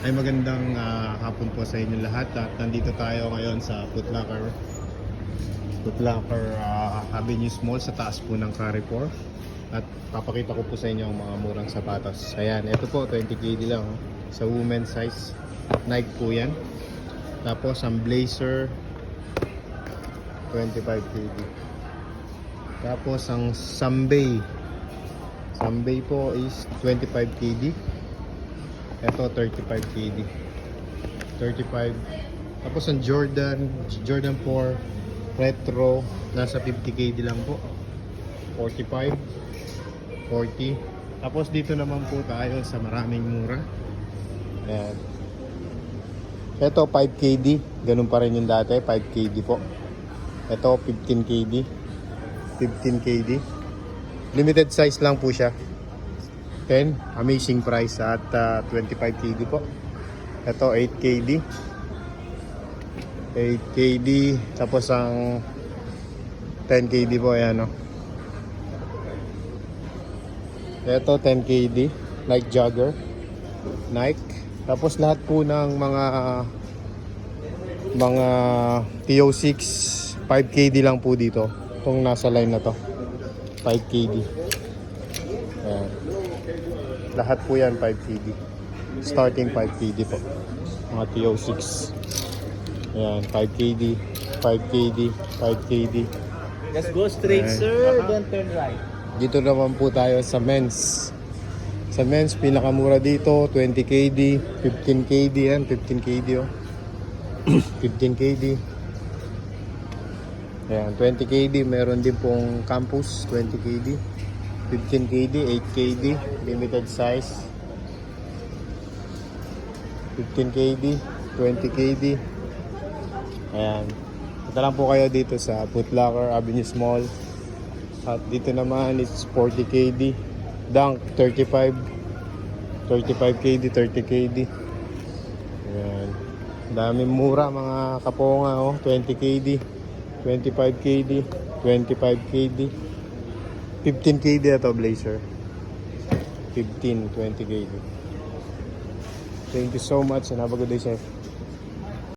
Ay magandang hapon po sa inyo lahat at nandito tayo ngayon sa Foot Locker Avenue Mall sa taas po ng Carrefour at papakita ko po sa inyo ang mga murang sapatos. Ayan, ito po 20KD lang sa women's size, Nike po yan. Tapos ang blazer 25KD. Tapos ang Sambay po is 25KD. Ito 35KD. 35. Tapos ang Jordan 4 Retro nasa 50KD lang po. 45, 40. Tapos dito naman po tayo sa maraming mura. Ayan. Ito 5KD, ganun pa rin yung dati, 5KD po. Ito 15KD. 15KD. Limited size lang po siya. 10, amazing price at 25KD po. Ito 8KD. 8KD tapos ang 10KD po ayan, no. Ito 10KD, Nike Jogger. Nike. Tapos lahat po ng mga TO6 5KD lang po dito. Itong nasa line na to. 5KD. Ayan. Lahat po yan 5KD. Starting 5KD po. Mga TO6. Ayan, 5KD, 5KD, 5KD. Just go straight, ayan, sir. Don't turn right. Dito naman po tayo sa men's. Sa men's, pinakamura dito, 20KD, 15KD yan, 15KD oh. 15KD. Ayan, 20KD. Meron din pong campus, 20KD. 15KD, 8KD, limited size. 15KD, 20KD. Ayan. Punta lang po kayo dito sa Foot Locker Avenue Mall. At dito naman is 40KD. Dunk 35. 35KD, 30KD. Ayan. Daming mura mga kaponga oh. 20KD, 25KD, 25KD. 15KD ito blazer. 15, 20KD. Thank you so much and have a good day, sir.